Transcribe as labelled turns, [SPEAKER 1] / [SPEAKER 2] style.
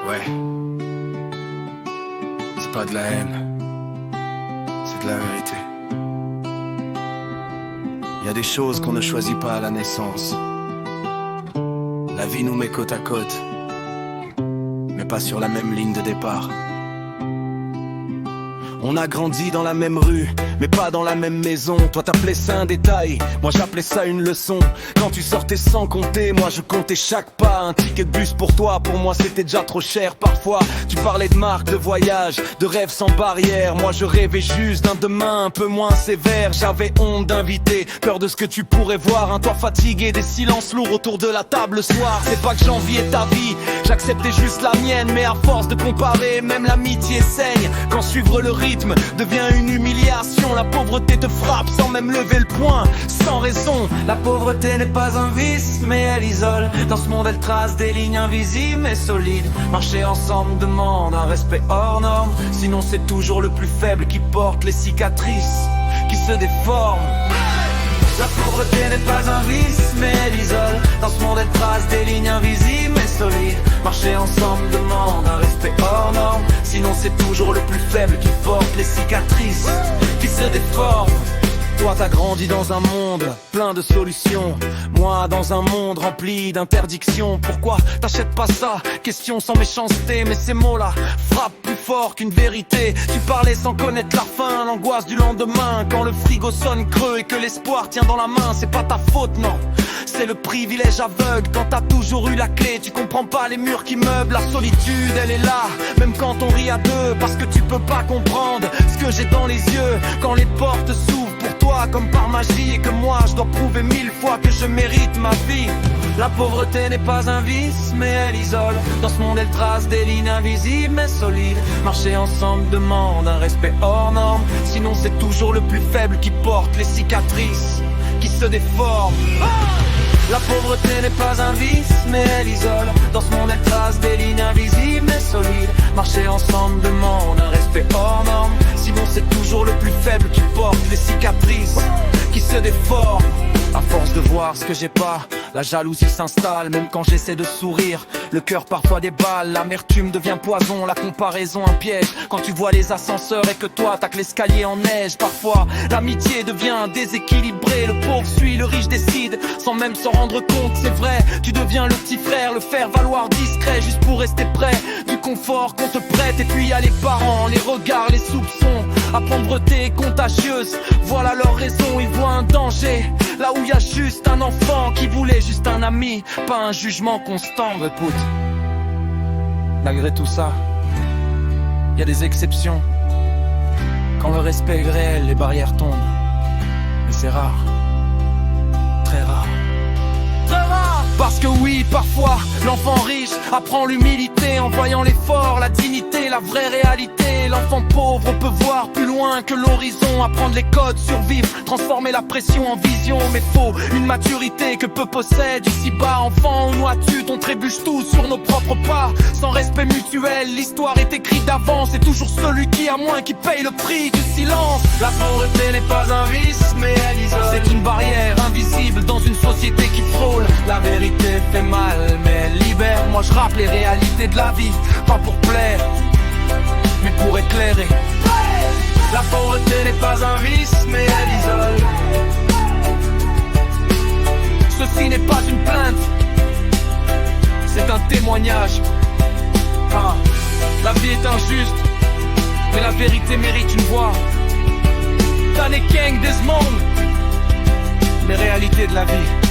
[SPEAKER 1] Ouais, c'est pas de la haine, c'est de la vérité. Y a des choses qu'on ne choisit pas à la naissance. La vie nous met côte à côte, mais pas sur la même ligne de départ. On a grandi dans la même rue, mais pas dans la même maison. Toi t'appelais ça un détail, moi j'appelais ça une leçon. Quand tu sortais sans compter, moi je comptais chaque pas. Un ticket de bus pour toi, pour moi c'était déjà trop cher. Parfois tu parlais de marque, de voyage, de rêves sans barrière. Moi je rêvais juste d'un demain un peu moins sévère. J'avais honte d'inviter, peur de ce que tu pourrais voir. Un toit fatigué, des silences lourds autour de la table le soir. C'est pas que j'enviais ta vie, j'acceptais juste la mienne. Mais à force de comparer, même l'amitié saigne. Quand suivre le rythme devient une humiliation. La pauvreté te frappe sans même lever le poing, sans raison.
[SPEAKER 2] La pauvreté n'est pas un vice, mais elle isole. Dans ce monde elle trace des lignes invisibles mais solides. Marcher ensemble demande un respect hors norme. Sinon c'est toujours le plus faible qui porte les cicatrices, qui se déforment. La pauvreté n'est pas un vice, mais elle isole. Dans ce monde elle trace des lignes invisibles mais solides. Marcher ensemble demande un respect hors norme. Sinon c'est toujours le plus faible qui porte les cicatrices, qui se déforment.
[SPEAKER 1] Toi t'as grandi dans un monde plein de solutions, moi dans un monde rempli d'interdictions. Pourquoi t'achètes pas ça? Question sans méchanceté, mais ces mots-là frappent plus fort qu'une vérité. Tu parlais sans connaître la fin, l'angoisse du lendemain. Quand le frigo sonne creux et que l'espoir tient dans la main, c'est pas ta faute, non, c'est le privilège aveugle. Quand t'as toujours eu la clé, tu comprends pas les murs qui meublent. La solitude, elle est là, même quand on rit à deux. Parce que tu peux pas comprendre ce que j'ai dans les yeux. Quand les portes s'ouvrent pour toi comme par magie, et que moi je dois prouver 1000 fois que je mérite ma vie.
[SPEAKER 2] La pauvreté n'est pas un vice, mais elle isole. Dans ce monde elle trace des lignes invisibles mais solides. Marcher ensemble demande un respect hors norme. Sinon c'est toujours le plus faible qui porte les cicatrices, qui se déforment. La pauvreté n'est pas un vice, mais elle isole. Dans ce monde elle trace des lignes invisibles mais solides. Marcher ensemble demande un respect hors norme. Sinon c'est toujours le plus faible qui porte les cicatrices, qui se déforment.
[SPEAKER 1] À force de voir ce que j'ai pas, la jalousie s'installe. Même quand j'essaie de sourire, le cœur parfois déballe. L'amertume devient poison, la comparaison un piège. Quand tu vois les ascenseurs et que toi t'as que l'escalier en neige. Parfois l'amitié devient déséquilibrée. Le pauvre suit, le riche décide sans même s'en rendre compte. C'est vrai, tu deviens le petit frère, le faire valoir discret, juste pour rester près du confort qu'on te prête. Et puis y a les parents, les regards, les soupçons. La pauvreté est contagieuse, voilà leur raison. Ils voient un danger là où y a juste un enfant qui voulait juste un ami, pas un jugement constant. Écoute, malgré tout ça, y a des exceptions. Quand le respect est réel, les barrières tombent. Mais c'est rare, très rare. Parce que oui, parfois, l'enfant riche apprend l'humilité en voyant l'effort, la dignité, la vraie réalité. L'enfant pauvre peut voir plus loin que l'horizon, apprendre les codes, survivre, transformer la pression en vision. Mais faut une maturité que peu possède ici-bas. Enfant, où noies-tu, on trébuche tous sur nos propres pas. Sans respect mutuel, l'histoire est écrite d'avance. C'est toujours celui qui a moins qui paye le prix du silence.
[SPEAKER 2] La pauvreté n'est pas un vice, mais elle isole.
[SPEAKER 1] C'est une barrière invisible dans une société qui frôle.
[SPEAKER 2] La vérité fait mal, mais elle libère.
[SPEAKER 1] Moi je rappe les réalités de la vie, pas pour plaire, mais pour éclairer.
[SPEAKER 2] La pauvreté n'est pas un vice, mais elle isole.
[SPEAKER 1] Ceci n'est pas une plainte, c'est un témoignage. La vie est injuste, mais la vérité mérite une voix. Danny King, Desmond, les réalités de la vie.